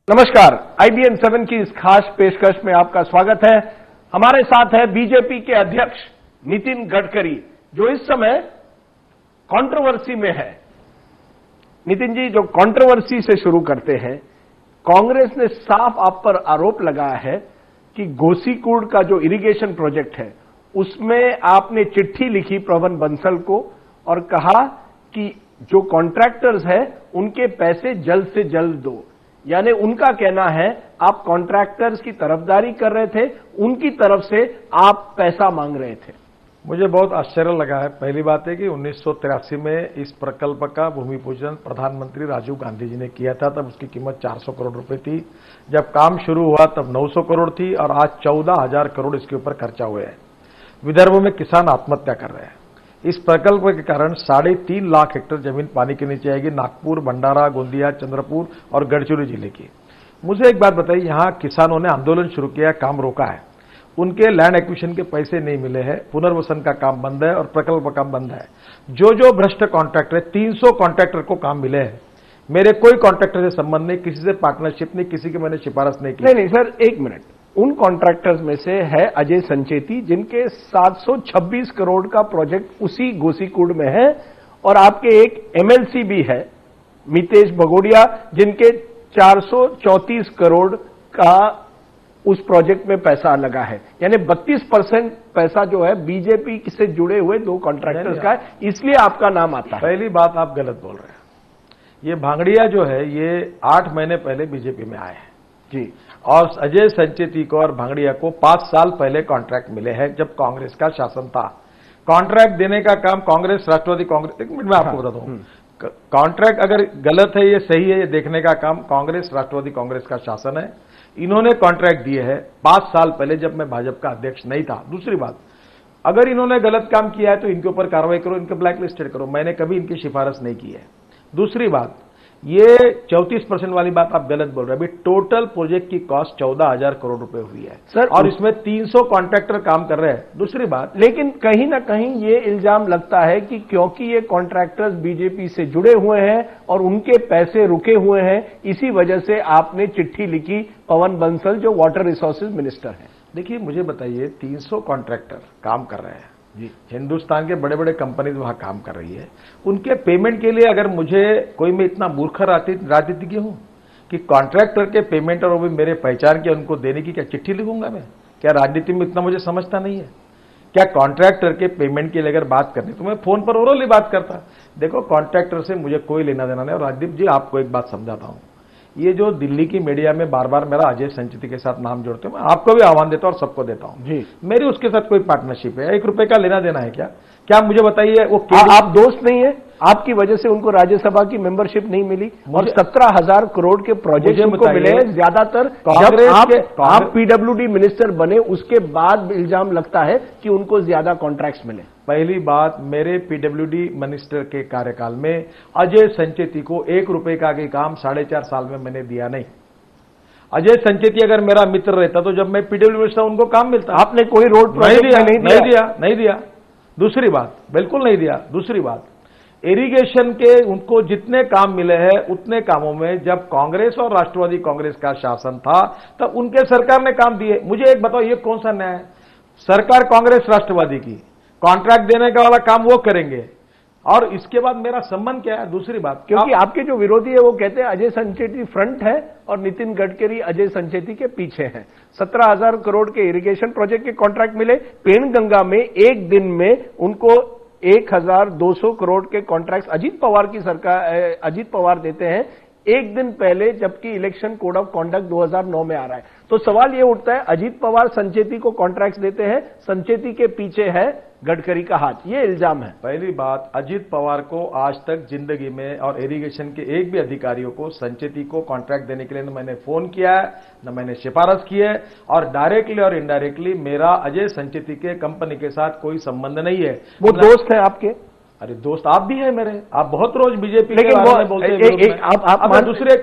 नमस्कार, IBN 7 की इस खास पेशकश में आपका स्वागत है। हमारे साथ है बीजेपी के अध्यक्ष नितिन गडकरी, जो इस समय कंट्रोवर्सी में है। नितिन जी, जो कंट्रोवर्सी से शुरू करते हैं, कांग्रेस ने साफ आप पर आरोप लगाया है कि गोसीकुंड का जो इरिगेशन प्रोजेक्ट है, उसमें आपने चिट्ठी लिखी पवन बंसल को और कहा कि जो कॉन्ट्रैक्टर्स हैं उनके पैसे जल्द से जल्द दो। यानी उनका कहना है आप कॉन्ट्रैक्टर्स की तरफदारी कर रहे थे, उनकी तरफ से आप पैसा मांग रहे थे। मुझे बहुत आश्चर्य लगा है। पहली बात है कि 1983 में इस प्रकल्प का भूमि पूजन प्रधानमंत्री राजीव गांधी जी ने किया था। तब उसकी कीमत 400 करोड़ रुपए थी। जब काम शुरू हुआ तब 900 करोड़ थी और आज 14,000 करोड़ इसके ऊपर खर्चा हुए हैं। विदर्भ में किसान आत्महत्या कर रहे हैं। इस प्रकल्प के कारण 3.5 लाख हेक्टेयर जमीन पानी के नीचे आएगी। नागपुर, भंडारा, गोंदिया, चंद्रपुर और गढ़चिरौली जिले की। मुझे एक बात बताइए, यहां किसानों ने आंदोलन शुरू किया, काम रोका है, उनके लैंड एक्विजिशन के पैसे नहीं मिले हैं, पुनर्वसन का काम बंद है और प्रकल्प का काम बंद है। जो भ्रष्ट कॉन्ट्रैक्टर है, 300 कॉन्ट्रैक्टर को काम मिले हैं। मेरे कोई कॉन्ट्रैक्टर से संबंध नहीं, किसी से पार्टनरशिप नहीं, किसी की मैंने सिफारिश नहीं की। नहीं सर, एक मिनट। उन कॉन्ट्रैक्टर्स में से है अजय संचेती, जिनके 726 करोड़ का प्रोजेक्ट उसी गोसीकुंड में है, और आपके एक MLC भी है मितेश भगोड़िया, जिनके 434 करोड़ का उस प्रोजेक्ट में पैसा लगा है। यानी 32% पैसा जो है बीजेपी से जुड़े हुए 2 कॉन्ट्रैक्टर्स का है, इसलिए आपका नाम आता है। पहली बात, आप गलत बोल रहे हैं। ये भांगड़िया जो है ये 8 महीने पहले बीजेपी में आए हैं जी, और अजय संचेती को और भांगड़िया को 5 साल पहले कॉन्ट्रैक्ट मिले हैं, जब कांग्रेस का शासन था। कॉन्ट्रैक्ट देने का काम कांग्रेस, राष्ट्रवादी कांग्रेस, एक मिनट में आपको बताता हूं, कॉन्ट्रैक्ट अगर गलत है, ये सही है, ये देखने का काम कांग्रेस, राष्ट्रवादी कांग्रेस का शासन है। इन्होंने कॉन्ट्रैक्ट दिए हैं 5 साल पहले, जब मैं भाजपा का अध्यक्ष नहीं था। दूसरी बात, अगर इन्होंने गलत काम किया है तो इनके ऊपर कार्रवाई करो, इनके ब्लैक लिस्टेड करो। मैंने कभी इनकी सिफारिश नहीं की है। दूसरी बात, ये 34% वाली बात आप गलत बोल रहे हैं। अभी टोटल प्रोजेक्ट की कॉस्ट 14,000 करोड़ रुपए हुई है सर, और इसमें 300 कॉन्ट्रैक्टर काम कर रहे हैं। दूसरी बात, लेकिन कहीं ना कहीं ये इल्जाम लगता है कि क्योंकि ये कॉन्ट्रैक्टर्स बीजेपी से जुड़े हुए हैं और उनके पैसे रुके हुए हैं, इसी वजह से आपने चिट्ठी लिखी पवन बंसल, जो वाटर रिसोर्सेज मिनिस्टर हैं। देखिए, मुझे बताइए, 300 कॉन्ट्रैक्टर काम कर रहे हैं जी, हिंदुस्तान के बड़े बड़े कंपनीज वहां काम कर रही है। उनके पेमेंट के लिए अगर मुझे कोई, मैं इतना मूर्ख राजनीतिज्ञ हूं कि कॉन्ट्रैक्टर के पेमेंट और वो भी मेरे पहचान के उनको देने की क्या चिट्ठी लिखूंगा मैं? क्या राजनीति में इतना मुझे समझता नहीं है? क्या कॉन्ट्रैक्टर के पेमेंट के लिए अगर बात करनी तो मैं फोन पर ओरली बात करता। देखो, कॉन्ट्रैक्टर से मुझे कोई लेना देना नहीं। और राजदीप जी, आपको एक बात समझाता हूं, ये जो दिल्ली की मीडिया में बार बार मेरा अजय संचेती के साथ नाम जोड़ते हैं, मैं आपको भी आह्वान देता हूं और सबको देता हूं जी। मेरी उसके साथ कोई पार्टनरशिप है? 1 रुपए का लेना देना है क्या मुझे बताइए? वो आप दोस्त नहीं है? आपकी वजह से उनको राज्यसभा की मेंबरशिप नहीं मिली और 17,000 करोड़ के प्रोजेक्ट उनको मिले हैं। ज्यादातर जब आप PWD मिनिस्टर बने उसके बाद इल्जाम लगता है कि उनको ज्यादा कॉन्ट्रैक्ट्स मिले। पहली बात, मेरे PWD मिनिस्टर के कार्यकाल में अजय संचेती को 1 रुपए का भी काम 4.5 साल में मैंने दिया नहीं। अजय संचेती अगर मेरा मित्र रहता तो जब मैं PWD मिनिस्टर उनको काम मिलता। आपने कोई रोड प्रोजेक्ट नहीं दिया। दूसरी बात, बिल्कुल नहीं दिया। दूसरी बात, इरिगेशन के उनको जितने काम मिले हैं उतने कामों में जब कांग्रेस और राष्ट्रवादी कांग्रेस का शासन था तब उनके सरकार ने काम दिए। मुझे एक बताओ, ये कौन सा न्याय है? सरकार कांग्रेस राष्ट्रवादी की, कॉन्ट्रैक्ट देने का वाला काम वो करेंगे और इसके बाद मेरा संबंध क्या है? दूसरी बात, क्योंकि आपके जो विरोधी है वो कहते हैं अजय संचेती फ्रंट है और नितिन गडकरी अजय संचेती के पीछे हैं। 17,000 करोड़ के इरिगेशन प्रोजेक्ट के कॉन्ट्रैक्ट मिले। पेनगंगा में एक दिन में उनको 1,200 करोड़ के कॉन्ट्रैक्ट अजीत पवार की सरकार, अजीत पवार देते हैं एक दिन पहले, जबकि इलेक्शन कोड ऑफ कॉन्डक्ट 2009 में आ रहा है। तो सवाल यह उठता है, अजीत पवार संचेती को कॉन्ट्रैक्ट देते हैं, संचेती के पीछे है गडकरी का हाथ, ये इल्जाम है। पहली बात, अजीत पवार को आज तक जिंदगी में और इरिगेशन के एक भी अधिकारियों को संचेती को कॉन्ट्रैक्ट देने के लिए न मैंने फोन किया है, न मैंने सिफारिश की है, और डायरेक्टली और इनडायरेक्टली मेरा अजय संचेती के कंपनी के साथ कोई संबंध नहीं है। वो दोस्त है आपके? अरे दोस्त आप भी हैं मेरे, आप बहुत रोज बीजेपी लेकिन के बारे में बोलते हैं। दूसरे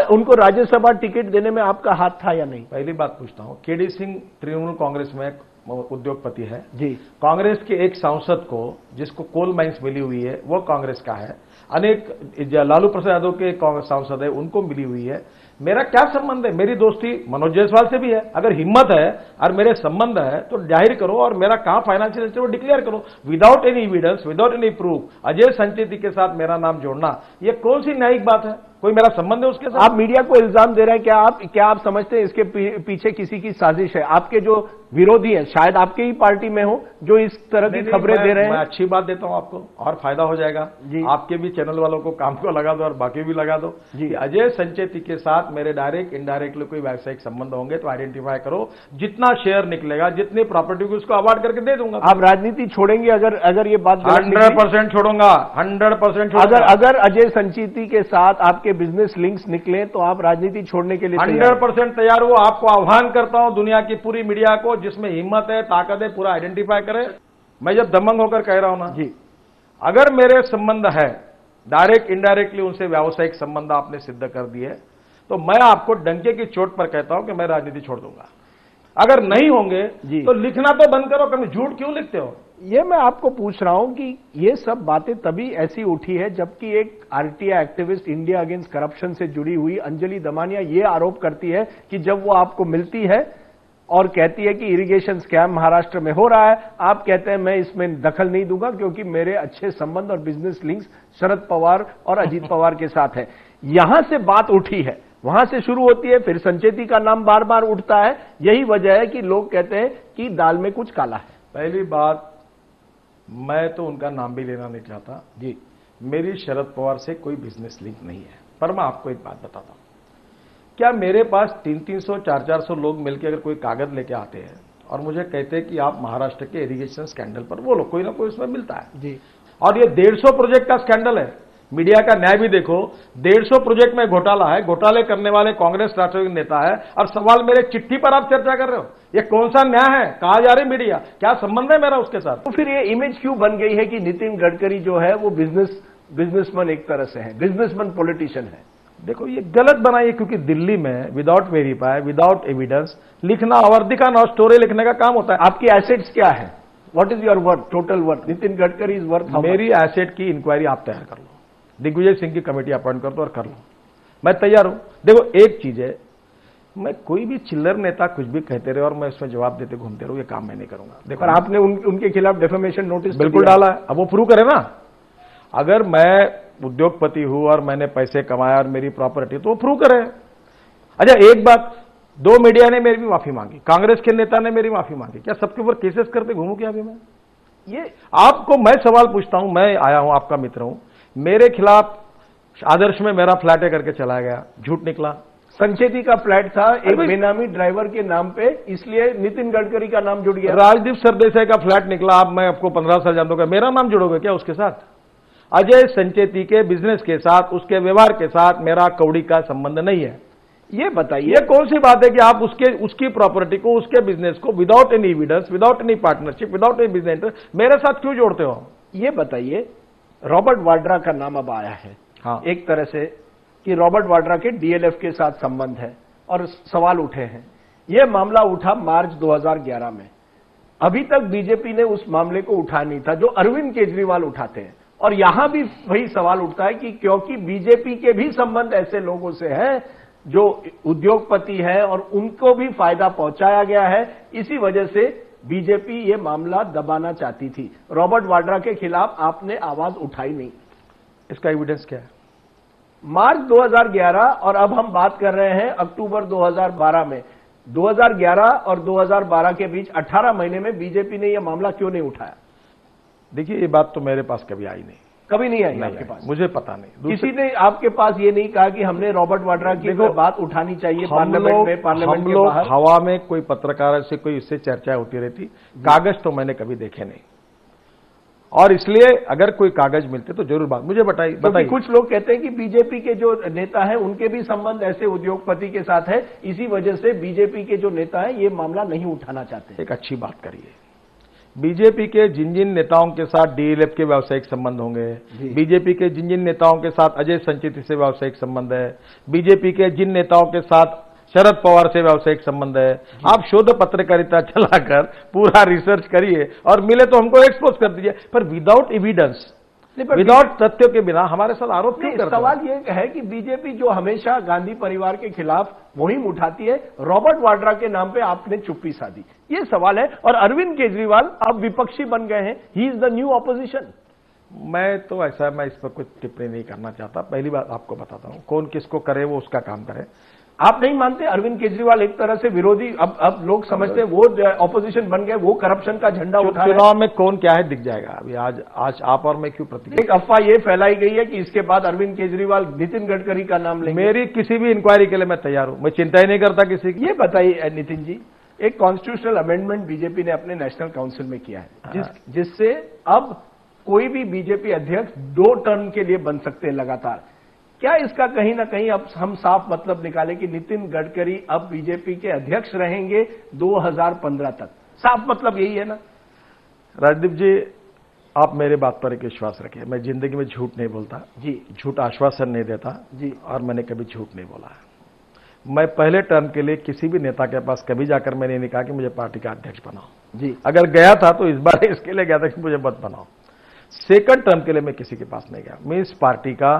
उनको राज्यसभा टिकट देने में आपका हाथ था या नहीं? पहली बात पूछता हूं, KD सिंह तृणमूल कांग्रेस में उद्योगपति है जी। कांग्रेस के एक सांसद को, जिसको कोल माइंस मिली हुई है, वो कांग्रेस का है। अनेक लालू प्रसाद यादव के कांग्रेस सांसद है उनको मिली हुई है। मेरा क्या संबंध है? मेरी दोस्ती मनोज जायसवाल से भी है। अगर हिम्मत है और मेरे संबंध है तो जाहिर करो और मेरा कहां फाइनेंशियल वो डिक्लेयर करो without any evidence, without any proof. Ajay Sancheti के साथ मेरा नाम जोड़ना ये कौन सी न्यायिक बात है? कोई मेरा संबंध है उसके साथ? आप मीडिया को इल्जाम दे रहे हैं, क्या आप समझते हैं इसके पीछे किसी की साजिश है? आपके जो विरोधी हैं शायद आपके ही पार्टी में हो जो इस तरह की खबरें दे रहे हैं। मैं अच्छी बात देता हूं आपको और फायदा हो जाएगा जी। आपके भी चैनल वालों को काम को लगा दो और बाकी भी लगा दो जी। अजय संचेती के साथ मेरे डायरेक्ट इनडायरेक्टली कोई व्यावसायिक संबंध होंगे तो आइडेंटिफाई करो। जितना शेयर निकलेगा, जितनी प्रॉपर्टी को उसको अवार्ड करके दे दूंगा। आप राजनीति छोड़ेंगे अगर ये बात 100% छोड़ूंगा, 100% अगर अजय संचेती के साथ आपके बिजनेस लिंक्स निकले तो आप राजनीति छोड़ने के लिए 100% तैयार हो। आपको आह्वान करता हूं दुनिया की पूरी मीडिया को जिसमें हिम्मत है, ताकत है, पूरा आइडेंटिफाई करे। मैं जब दमंग होकर कह रहा हूं ना जी, अगर मेरे संबंध है डायरेक्ट इनडायरेक्टली उनसे व्यावसायिक संबंध आपने सिद्ध कर दिए तो मैं आपको डंके की चोट पर कहता हूं कि मैं राजनीति छोड़ दूंगा। अगर नहीं होंगे तो लिखना तो बंद करो। कभी झूठ क्यों लिखते हो? ये मैं आपको पूछ रहा हूं कि ये सब बातें तभी ऐसी उठी है जबकि एक RTI activist India against corruption से जुड़ी हुई अंजलि दमानिया ये आरोप करती है कि जब वो आपको मिलती है और कहती है कि इरिगेशन स्कैम महाराष्ट्र में हो रहा है, आप कहते हैं मैं इसमें दखल नहीं दूंगा क्योंकि मेरे अच्छे संबंध और बिजनेस लिंक्स शरद पवार और अजीत पवार के साथ है। यहां से बात उठी है, वहां से शुरू होती है, फिर संचेती का नाम बार बार उठता है। यही वजह है कि लोग कहते हैं कि दाल में कुछ काला है। पहली बात, मैं तो उनका नाम भी लेना नहीं चाहता जी। मेरी शरद पवार से कोई बिजनेस लिंक नहीं है। पर मैं आपको एक बात बताता हूं, क्या मेरे पास 300, 400 लोग मिलकर अगर कोई कागज लेके आते हैं और मुझे कहते हैं कि आप महाराष्ट्र के इरिगेशन स्कैंडल पर बोलो, कोई ना कोई उसमें मिलता है जी। और ये 150 प्रोजेक्ट का स्कैंडल है। मीडिया का न्याय भी देखो, 150 प्रोजेक्ट में घोटाला है, घोटाले करने वाले कांग्रेस राष्ट्रीय नेता है और सवाल मेरे चिट्ठी पर आप चर्चा कर रहे हो। ये कौन सा न्याय है? कहा जा रही मीडिया, क्या संबंध है मेरा उसके साथ? तो फिर ये इमेज क्यों बन गई है कि नितिन गडकरी जो है वो बिजनेसमैन एक तरह से है, बिजनेसमैन पॉलिटिशियन है? देखो ये गलत बनाई है क्योंकि दिल्ली में विदाउट वेरीफाई, विदाउट एविडेंस लिखना और दिखाना और स्टोरी लिखने का काम होता है। आपकी एसेट्स क्या है? What is your worth, total worth? Nitin Gadkari is worth? मेरी एसेट की इंक्वायरी आप तैयार कर लो, दिग्विजय सिंह की कमेटी अपॉइंट कर दो और कर लो, मैं तैयार हूं। देखो एक चीज है, मैं कोई भी चिल्लर नेता कुछ भी कहते रहे और मैं इसमें जवाब देते घूमते रहूं, ये काम मैं नहीं करूंगा। देखो आपने उनके खिलाफ डेफेमेशन नोटिस बिल्कुल डाला है, अब वो प्रूव करे ना। अगर मैं उद्योगपति हूं और मैंने पैसे कमाया और मेरी प्रॉपर्टी, तो वो प्रूव करे। अच्छा एक बात, 2 मीडिया ने मेरी भी माफी मांगी, कांग्रेस के नेता ने मेरी माफी मांगी, क्या सबके ऊपर केसेस करते घूमू क्या अभी मैं? ये आपको मैं सवाल पूछता हूं, मैं आया हूं, आपका मित्र हूं, मेरे खिलाफ आदर्श में मेरा फ्लैट है करके चला गया, झूठ निकला। संचेती का फ्लैट था एक बेनामी ड्राइवर के नाम पे, इसलिए नितिन गडकरी का नाम जुड़ गया। राजदीप सरदेसाई का फ्लैट निकला, अब मैं आपको 15 साल जान दूंगा, मेरा नाम जुड़ोगे क्या उसके साथ? अजय संचेती के बिजनेस के साथ, उसके व्यवहार के साथ मेरा कौड़ी का संबंध नहीं है। ये बताइए, ये कौन सी बात है कि आप उसकी प्रॉपर्टी को, उसके बिजनेस को without any evidence, without any partnership, without any business interest मेरे साथ क्यों जोड़ते हो? ये बताइए, रॉबर्ट वाड्रा का नाम अब आया है हाँ। एक तरह से कि रॉबर्ट वाड्रा के डीएलएफ के साथ संबंध है और सवाल उठे हैं। यह मामला उठा मार्च 2011 में। अभी तक बीजेपी ने उस मामले को उठाया नहीं था जो अरविंद केजरीवाल उठाते हैं। और यहां भी वही सवाल उठता है कि क्योंकि बीजेपी के भी संबंध ऐसे लोगों से हैं जो उद्योगपति है और उनको भी फायदा पहुंचाया गया है, इसी वजह से बीजेपी ये मामला दबाना चाहती थी। रॉबर्ट वाड्रा के खिलाफ आपने आवाज उठाई नहीं, इसका एविडेंस क्या है? मार्च 2011 और अब हम बात कर रहे हैं अक्टूबर 2012 में। 2011 और 2012 के बीच 18 महीने में बीजेपी ने यह मामला क्यों नहीं उठाया? देखिए ये बात तो मेरे पास कभी आई नहीं, कभी नहीं आई आपके पास? मुझे पता नहीं, किसी ने आपके पास ये नहीं कहा कि हमने रॉबर्ट वाड्रा की बात उठानी चाहिए पार्लियामेंट में? पार्लियामेंट के बाहर हवा में कोई पत्रकार से कोई इससे चर्चा होती रहती, कागज तो मैंने कभी देखे नहीं। और इसलिए अगर कोई कागज मिलते तो जरूर बात मुझे बताइए। कुछ लोग कहते हैं कि बीजेपी के जो नेता हैं उनके भी संबंध ऐसे उद्योगपति के साथ है, इसी वजह से बीजेपी के जो नेता हैं ये मामला नहीं उठाना चाहते। एक अच्छी बात करिए, बीजेपी के जिन जिन नेताओं के साथ डीएलएफ के व्यावसायिक संबंध होंगे, बीजेपी के जिन जिन नेताओं के साथ अजय संचेती से व्यावसायिक संबंध है, बीजेपी के जिन नेताओं के साथ शरद पवार से व्यावसायिक संबंध है, आप शोध पत्रकारिता चलाकर पूरा रिसर्च करिए और मिले तो हमको एक्सपोज कर दीजिए। पर विदाउट एविडेंस विदाउट तथ्यों के बिना हमारे साथ आरोप क्यों करते हैं? सवाल ये है कि बीजेपी जो हमेशा गांधी परिवार के खिलाफ मुहिम उठाती है, रॉबर्ट वाड्रा के नाम पे आपने चुप्पी साधी, ये सवाल है। और अरविंद केजरीवाल अब विपक्षी बन गए हैं, he is the new opposition. मैं इस पर कुछ टिप्पणी नहीं करना चाहता। पहली बात आपको बताता हूं, कौन किसको करे वो उसका काम करे। आप नहीं मानते अरविंद केजरीवाल एक तरह से विरोधी, अब लोग समझते हैं वो ऑपोजिशन बन गए, वो करप्शन का झंडा उठा रहे हैं। चुनाव में कौन क्या है दिख जाएगा। अभी आज आप और मैं क्यों प्रतिक्रिया। एक अफवाह ये फैलाई गई है कि इसके बाद अरविंद केजरीवाल नितिन गडकरी का नाम लेंगे। मेरी किसी भी इंक्वायरी के लिए मैं तैयार हूं, मैं चिंता ही नहीं करता किसी की। ये बताइए नितिन जी, एक कॉन्स्टिट्यूशनल अमेंडमेंट बीजेपी ने अपने नेशनल काउंसिल में किया है, जिससे अब कोई भी बीजेपी अध्यक्ष 2 टर्म के लिए बन सकते हैं लगातार। क्या इसका कहीं ना कहीं अब हम साफ मतलब निकालें कि नितिन गडकरी अब बीजेपी के अध्यक्ष रहेंगे 2015 तक? साफ मतलब यही है ना? राजदीप जी, आप मेरे बात पर एक विश्वास रखिए, मैं जिंदगी में झूठ नहीं बोलता जी, झूठ आश्वासन नहीं देता जी, और मैंने कभी झूठ नहीं बोला है। मैं पहले टर्म के लिए किसी भी नेता के पास कभी जाकर मैंने नहीं कहा कि मुझे पार्टी का अध्यक्ष बनाओ जी। अगर गया था तो इस बार इसके लिए गया था कि मुझे मत बनाओ। सेकंड टर्म के लिए मैं किसी के पास नहीं गया। मैं इस पार्टी का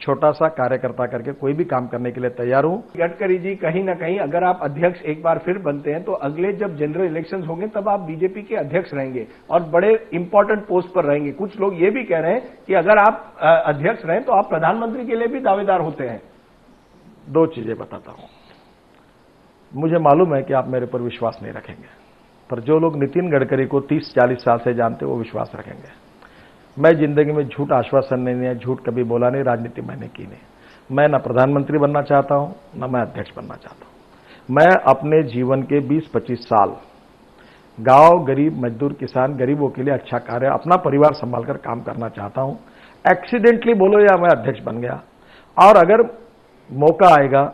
छोटा सा कार्यकर्ता करके कोई भी काम करने के लिए तैयार हूं। गडकरी जी, कहीं ना कहीं अगर आप अध्यक्ष एक बार फिर बनते हैं तो अगले जब जनरल इलेक्शंस होंगे तब आप बीजेपी के अध्यक्ष रहेंगे और बड़े इंपॉर्टेंट पोस्ट पर रहेंगे। कुछ लोग ये भी कह रहे हैं कि अगर आप अध्यक्ष रहें तो आप प्रधानमंत्री के लिए भी दावेदार होते हैं। 2 चीजें बताता हूं। मुझे मालूम है कि आप मेरे पर विश्वास नहीं रखेंगे, पर जो लोग नितिन गडकरी को 30-40 साल से जानते वो विश्वास रखेंगे। मैं जिंदगी में झूठ आश्वासन नहीं दिया, झूठ कभी बोला नहीं, राजनीति मैंने की नहीं। मैं न प्रधानमंत्री बनना चाहता हूं, न मैं अध्यक्ष बनना चाहता हूं। मैं अपने जीवन के 20-25 साल गांव, गरीब, मजदूर, किसान, गरीबों के लिए अच्छा कार्य, अपना परिवार संभालकर काम करना चाहता हूं। एक्सीडेंटली बोलो या मैं अध्यक्ष बन गया, और अगर मौका आएगा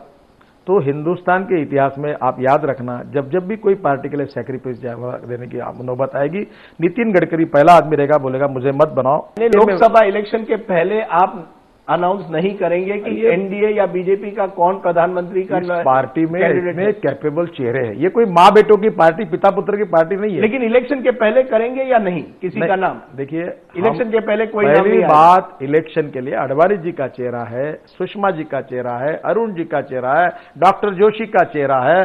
तो हिंदुस्तान के इतिहास में आप याद रखना, जब जब भी कोई पार्टी के लिए सैक्रिफाइस देने की नौबत आएगी, नितिन गडकरी पहला आदमी रहेगा, बोलेगा मुझे मत बनाओ। लोकसभा इलेक्शन के पहले आप अनाउंस नहीं करेंगे कि एनडीए या बीजेपी का कौन प्रधानमंत्री का पार्टी में इतने कैपेबल चेहरे हैं। ये कोई माँ बेटों की पार्टी, पिता पुत्र की पार्टी नहीं है। लेकिन इलेक्शन के पहले करेंगे या नहीं किसी का नाम? देखिए, इलेक्शन के पहले कोई नाम पहली बात, इलेक्शन के लिए अडवाणी जी का चेहरा है, सुषमा जी का चेहरा है, अरुण जी का चेहरा है, डॉक्टर जोशी का चेहरा है,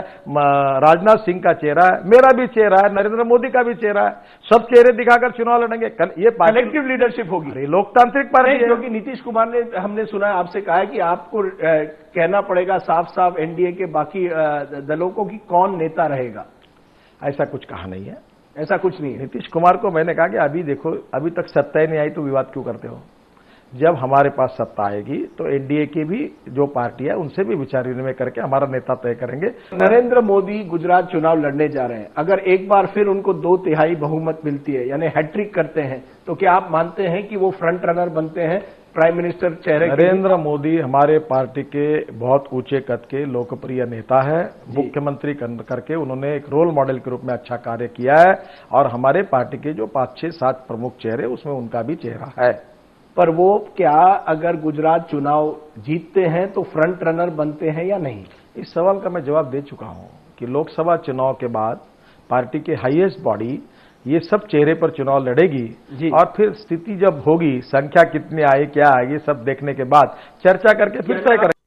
राजनाथ सिंह का चेहरा है, मेरा भी चेहरा है, नरेंद्र मोदी का भी चेहरा है। सब चेहरे दिखाकर चुनाव लड़ेंगे। ये कलेक्टिव लीडरशिप होगी, लोकतांत्रिक पार्टी है। क्योंकि नीतीश कुमार ने, हमने सुना है, आपसे कहा है कि आपको कहना पड़ेगा साफ साफ एनडीए के बाकी दलों को कि कौन नेता रहेगा। ऐसा कुछ कहा नहीं है, ऐसा कुछ नहीं है। नीतीश कुमार को मैंने कहा कि अभी देखो, अभी तक सत्ता ही नहीं आई तो विवाद क्यों करते हो? जब हमारे पास सत्ता आएगी तो एनडीए की भी जो पार्टी है उनसे भी विचार विनिमय करके हमारा नेता तय करेंगे। नरेंद्र मोदी गुजरात चुनाव लड़ने जा रहे हैं, अगर एक बार फिर उनको 2/3 बहुमत मिलती है, यानी हैट्रिक करते हैं, तो क्या आप मानते हैं कि वो फ्रंट रनर बनते हैं प्राइम मिनिस्टर चेहरे? नरेंद्र मोदी हमारे पार्टी के बहुत ऊंचे कद के लोकप्रिय नेता है। मुख्यमंत्री करके उन्होंने एक रोल मॉडल के रूप में अच्छा कार्य किया है, और हमारे पार्टी के जो 5, 6, 7 प्रमुख चेहरे उसमें उनका भी चेहरा है। पर वो क्या अगर गुजरात चुनाव जीतते हैं तो फ्रंट रनर बनते हैं या नहीं? इस सवाल का मैं जवाब दे चुका हूं कि लोकसभा चुनाव के बाद पार्टी के हाईएस्ट बॉडी ये सब चेहरे पर चुनाव लड़ेगी, और फिर स्थिति जब होगी, संख्या कितनी आए, क्या आएगी, सब देखने के बाद चर्चा करके फिर तय करेंगे।